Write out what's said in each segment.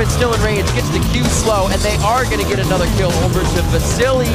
German still in range, gets the Q slow, and they are going to get another kill over to Vasily.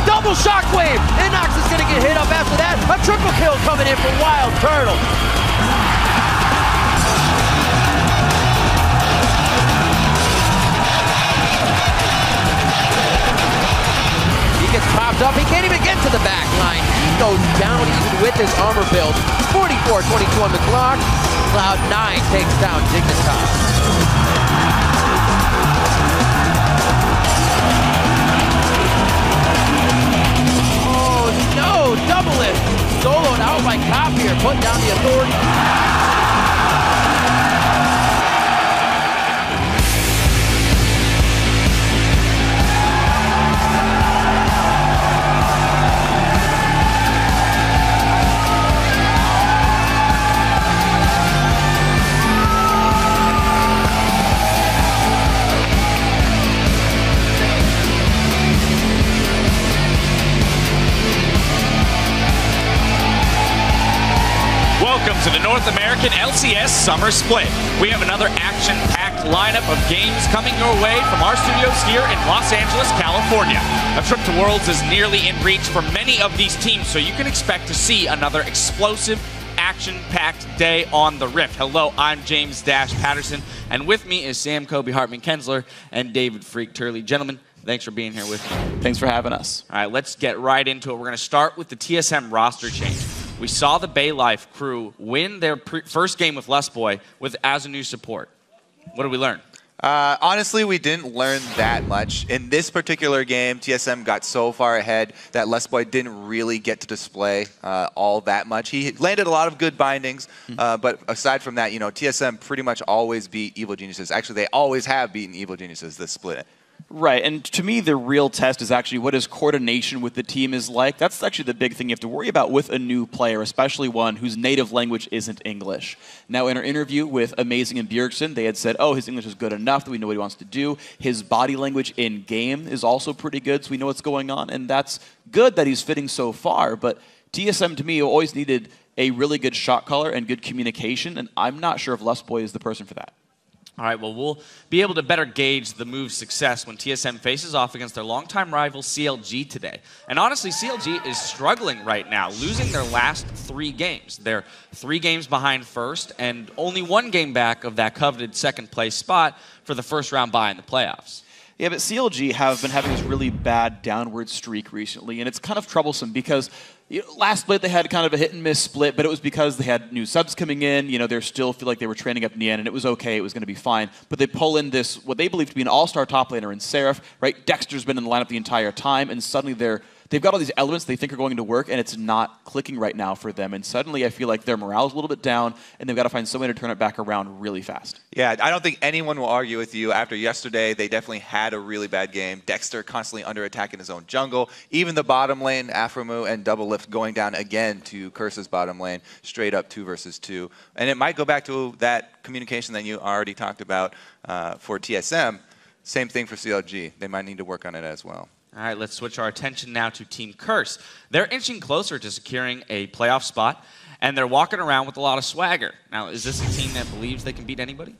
Double shockwave! Inox is going to get hit up after that. A triple kill coming in from Wild Turtle. He gets popped up. He can't even get to the back line. He goes down even with his armor build. 44-22 on the clock. Cloud9 takes down Dignitas. Oh no, double lift. Soloed out by Copier, putting down the authority. Welcome to the North American LCS Summer Split. We have another action-packed lineup of games coming your way from our studios here in Los Angeles, California. A trip to Worlds is nearly in reach for many of these teams, so you can expect to see another explosive, action-packed day on the Rift. Hello, I'm James Dash Patterson, and with me is Sam Kobe Hartman-Kensler and David Freak Turley. Gentlemen, thanks for being here with me. Thanks for having us. All right, let's get right into it. We're going to start with the TSM roster change. We saw the Bay Life crew win their first game with Lustboy with as a new support. What did we learn? Honestly, we didn't learn that much. In this particular game, TSM got so far ahead that Lustboy didn't really get to display all that much. He landed a lot of good bindings, but aside from that, you know, TSM pretty much always beat Evil Geniuses. Actually, they always have beaten Evil Geniuses this split. Right, and to me, the real test is actually what his coordination with the team is like. That's actually the big thing you have to worry about with a new player, especially one whose native language isn't English. Now, in our interview with Amazing and Bjergsen, they had said, oh, his English is good enough that we know what he wants to do. His body language in-game is also pretty good, so we know what's going on, and that's good that he's fitting so far, but TSM, to me, always needed a really good shot caller and good communication, and I'm not sure if Lustboy is the person for that. All right, well, we'll be able to better gauge the move's success when TSM faces off against their longtime rival CLG today. And honestly, CLG is struggling right now, losing their last 3 games. They're 3 games behind first and only 1 game back of that coveted second place spot for the first round bye in the playoffs. Yeah, but CLG have been having this really bad downward streak recently, and it's kind of troublesome because last split they had kind of a hit-and-miss split, but it was because they had new subs coming in. You know, they still feel like they were training up in the end, and it was okay. It was going to be fine. But they pull in this, what they believe to be an all-star top laner in Seraph, right? Dexter's been in the lineup the entire time, and suddenly they've got all these elements they think are going to work, and it's not clicking right now for them. And suddenly I feel like their morale's a little bit down, and they've got to find some way to turn it back around really fast. Yeah, I don't think anyone will argue with you. After yesterday, they definitely had a really bad game. Dexter constantly under attack in his own jungle. Even the bottom lane, Aframu and Double Lift going down again to Curse's bottom lane, straight up 2 versus 2. And it might go back to that communication that you already talked about for TSM. Same thing for CLG. They might need to work on it as well. All right, let's switch our attention now to Team Curse. They're inching closer to securing a playoff spot, and they're walking around with a lot of swagger. Now, is this a team that believes they can beat anybody?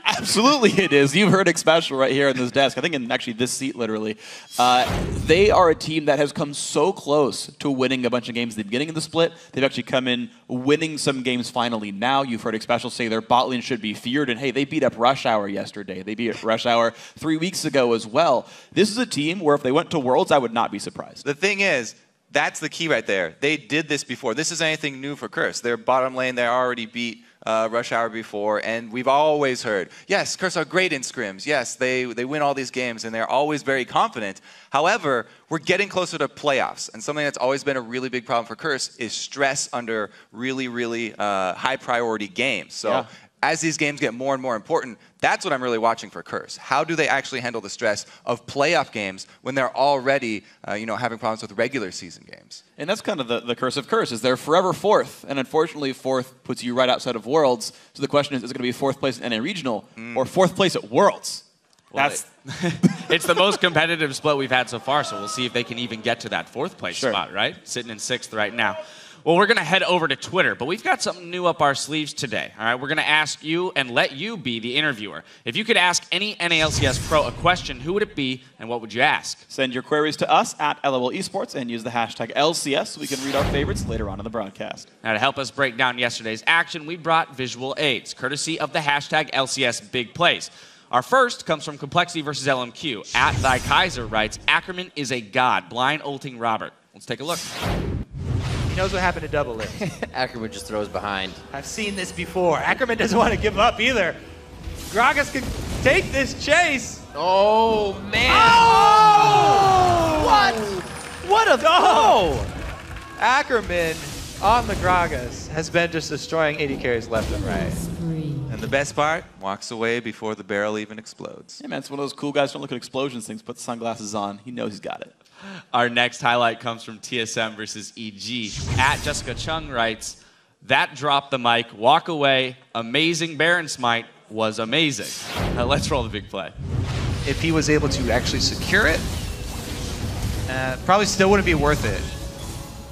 Absolutely it is. You've heard it special right here on this desk. I think in actually this seat, literally. They are a team that has come so close to winning a bunch of games at the beginning of the split. They've actually come in winning some games finally now. You've heard Special say their bot lane should be feared, and hey, they beat up Rush Hour yesterday. They beat Rush Hour 3 weeks ago as well. This is a team where if they went to Worlds, I would not be surprised. The thing is, that's the key right there. They did this before. This isn't anything new for Curse. Their bottom lane, they already beat Rush Hour before, and we've always heard, yes, Curse are great in scrims. Yes, they win all these games, and they're always very confident. However, we're getting closer to playoffs, and something that's always been a really big problem for Curse is stress under really, really high-priority games. So. Yeah. As these games get more and more important, that's what I'm really watching for Curse. How do they actually handle the stress of playoff games when they're already, having problems with regular season games? And that's kind of the curse of Curse, is they're forever 4th, and unfortunately 4th puts you right outside of Worlds. So the question is it going to be 4th place in NA Regional or 4th place at Worlds? Well, It's the most competitive split we've had so far, so we'll see if they can even get to that 4th place spot, right? Sitting in 6th right now. Well, we're going to head over to Twitter, but we've got something new up our sleeves today. All right, we're going to ask you and let you be the interviewer. If you could ask any NALCS pro a question, who would it be and what would you ask? Send your queries to us at LOL Esports and use the hashtag LCS so we can read our favorites later on in the broadcast. Now, to help us break down yesterday's action, we brought visual aids, courtesy of the hashtag LCS Big Plays. Our first comes from Complexity versus LMQ. At Thy Kaiser writes, Ackerman is a god, blind ulting Robert. Let's take a look. He knows what happened to double lift. Ackerman just throws behind. I've seen this before. Ackerman doesn't want to give up either. Gragas can take this chase. Oh, man. Oh! What? What a throw! Ackerman on the Gragas has been just destroying AD carries left and right. And the best part, walks away before the barrel even explodes. Yeah, man, it's one of those cool guys who don't look at explosions things, put the sunglasses on. He knows he's got it. Our next highlight comes from TSM versus EG. At Jessica Chung writes, that dropped the mic, walk away, amazing Baron Smite was amazing. Now let's roll the big play. If he was able to actually secure it, probably still wouldn't be worth it.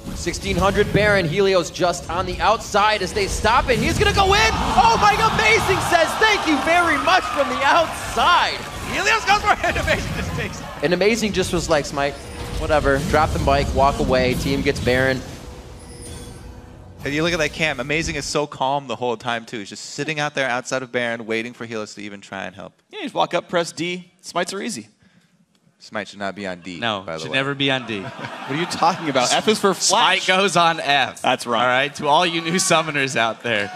1600 Baron, Helios just on the outside as they stop it. He's gonna go in. Oh my, Amazing says thank you very much from the outside. Helios goes for it, Amazing just takes it. And Amazing just was like, Smite, whatever, drop the mic, walk away, team gets Baron. And you look at that cam, Amazing is so calm the whole time too. He's just sitting out there outside of Baron, waiting for Helios to even try and help. Yeah, you just walk up, press D. Smites are easy. Smite should not be on D. No, by the should way. never be on D. What are you talking about? F is for flash. Smite goes on F. That's right. All right, to all you new summoners out there.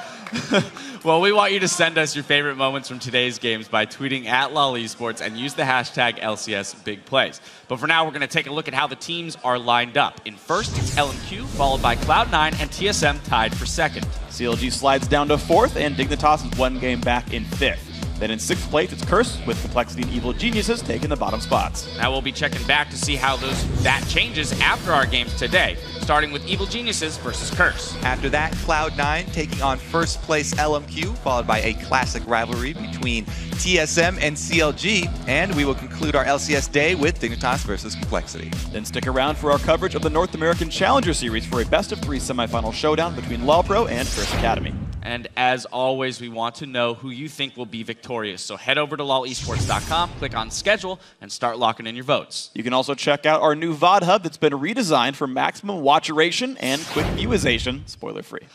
Well, we want you to send us your favorite moments from today's games by tweeting at LOL Esports and use the hashtag LCS Big Plays. But for now, we're going to take a look at how the teams are lined up. In first, it's LMQ, followed by Cloud9 and TSM tied for second. CLG slides down to 4th, and Dignitas is 1 game back in 5th. Then in 6th place, it's Curse, with Complexity and Evil Geniuses taking the bottom spots. Now we'll be checking back to see how that changes after our games today, starting with Evil Geniuses versus Curse. After that, Cloud9 taking on first place LMQ, followed by a classic rivalry between TSM and CLG, and we will conclude our LCS day with Dignitas versus Complexity. Then stick around for our coverage of the North American Challenger Series for a best-of-3 semifinal showdown between LawPro and Curse Academy. And as always, we want to know who you think will be victorious. So head over to lolesports.com, click on schedule, and start locking in your votes. You can also check out our new VOD hub that's been redesigned for maximum watcheration and quick viewization, spoiler-free.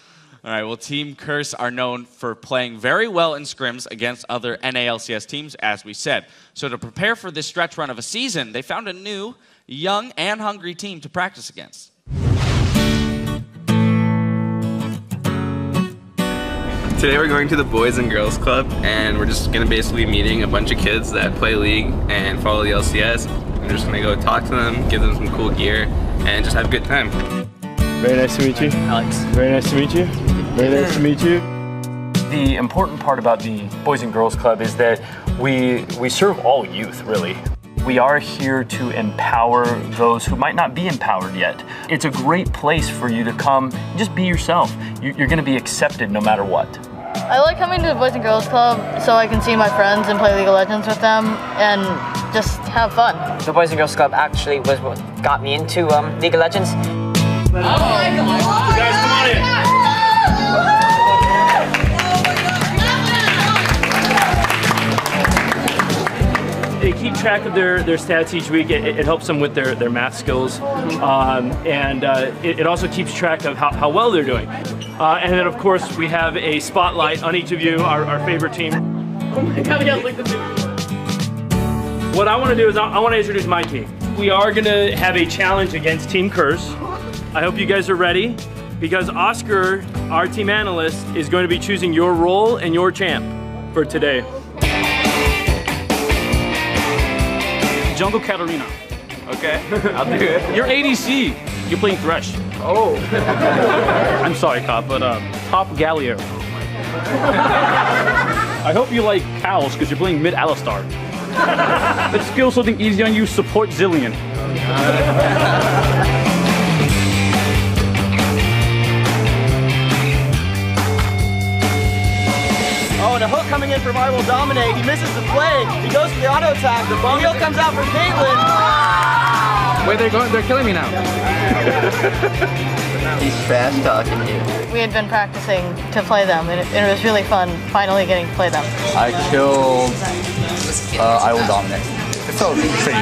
All right, well, Team Curse are known for playing very well in scrims against other NALCS teams, as we said. So to prepare for this stretch run of a season, they found a new, young, and hungry team to practice against. Today we're going to the Boys and Girls Club, and we're just going to basically be meeting a bunch of kids that play League and follow the LCS. We're just going to go talk to them, give them some cool gear, and just have a good time. Very nice to meet you. Alex. Very nice to meet you. Very nice to meet you. The important part about the Boys and Girls Club is that we serve all youth, really. We are here to empower those who might not be empowered yet. It's a great place for you to come and just be yourself. You're going to be accepted no matter what. I like coming to the Boys and Girls Club so I can see my friends and play League of Legends with them and just have fun. The Boys and Girls Club actually was what got me into League of Legends. Oh my God. You guys, come on in. They keep track of their stats each week. It helps them with their math skills. And it also keeps track of how well they're doing. And then, of course, we have a spotlight on each of you, our favorite team. Oh my God, we got like the What I want to do is I want to introduce my team. We are going to have a challenge against Team Curse. I hope you guys are ready, because Oscar, our team analyst, is going to be choosing your role and your champ for today. Jungle Katarina. Okay, I'll do it. You're ADC. You're playing Thresh. Oh. I'm sorry, Cop, but top Galio. I hope you like Cows, because you're playing mid Alistar. Let's skill something easy on you, support Zillion. Oh a hook coming in from I Will Dominate. He misses the play. He goes for the auto attack. The wheel comes out from Caitlyn. Where they going? They're killing me now. He's trash talking you. We had been practicing to play them, and it was really fun finally getting to play them. I killed I Will Dominate. It felt pretty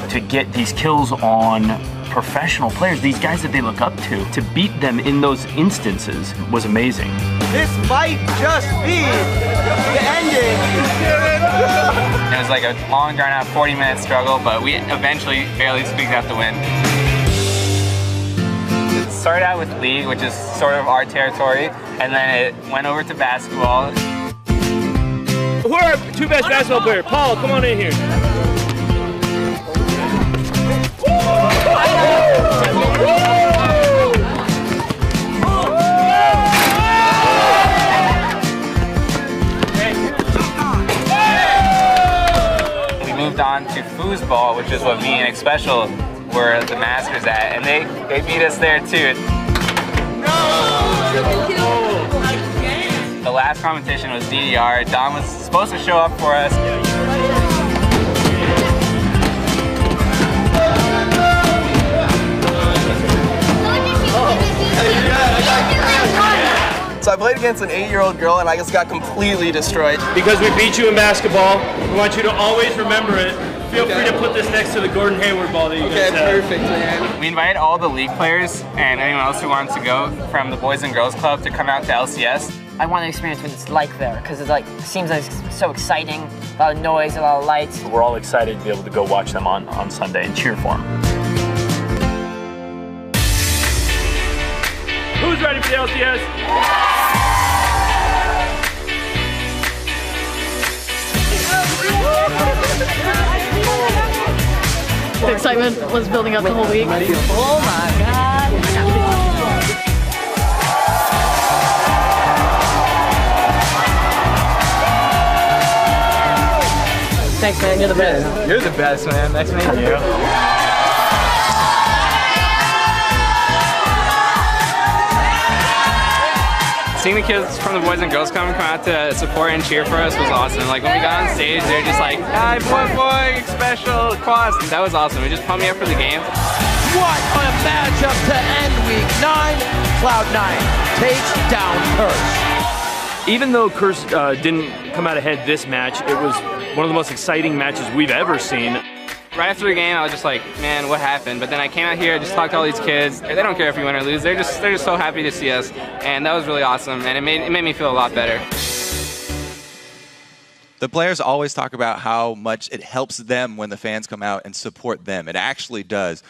good. To get these kills on professional players, these guys that they look up to beat them in those instances was amazing. This might just be the ending. It was like a long, drawn-out 40-minute struggle, but we eventually barely squeaked out the win. It started out with League, which is sort of our territory, and then it went over to basketball. Who are our two best basketball players? Paul, come on in here. We moved on to foosball, which is what me and X Special were the masters at, and they beat us there too. The last competition was DDR. Dom was supposed to show up for us. So I played against an 8-year-old girl and I just got completely destroyed. Because we beat you in basketball, we want you to always remember it. Feel free to put this next to the Gordon Hayward ball that you guys have. Perfect, man. We invited all the league players and anyone else who wanted to go from the Boys and Girls Club to come out to LCS. I want to experience what it's like there because it seems like it's so exciting. A lot of noise, a lot of lights. We're all excited to be able to go watch them on Sunday and cheer for them. Who's ready for the LCS? The excitement was building up the whole week. Oh my God. Thanks, man. You're the best. You're the best, man. Nice meeting you. Seeing the kids from the Boys and Girls Club come out to support and cheer for us was awesome. Like when we got on stage, they're just like, "Hi, boy, special, quads." That was awesome. It just pumped me up for the game. What a matchup to end week 9. Cloud9 takes down Curse. Even though Curse didn't come out ahead this match, it was one of the most exciting matches we've ever seen. Right after the game, I was just like, man, what happened? But then I came out here, just talked to all these kids. They don't care if we win or lose. They're just so happy to see us, and that was really awesome. And it made me feel a lot better. The players always talk about how much it helps them when the fans come out and support them. It actually does,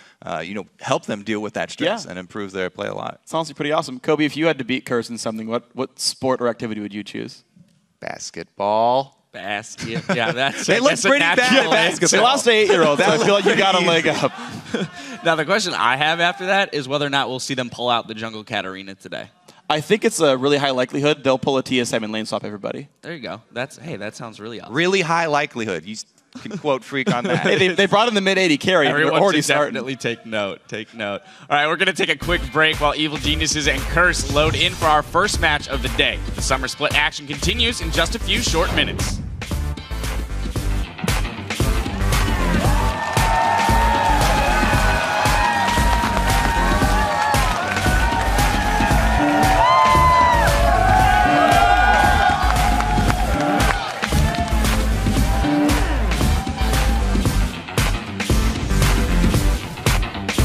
help them deal with that stress and improve their play a lot. It's honestly pretty awesome. Kobe, if you had to beat Curse in something, what sport or activity would you choose? Basketball. Yeah, that's They look pretty bad at basketball. They lost to 8-year-olds, so I feel like you got a leg up. Now the question I have after that is whether or not we'll see them pull out the Jungle Cat Arena today. I think it's a really high likelihood they'll pull a TSM and lane swap everybody. There you go. That sounds really awesome. Really high likelihood. You can quote Freak on that. Hey, they brought in the mid-80 carry. Everyone already should definitely take note. Take note. All right, we're going to take a quick break while Evil Geniuses and Curse load in for our first match of the day. The summer split action continues in just a few short minutes.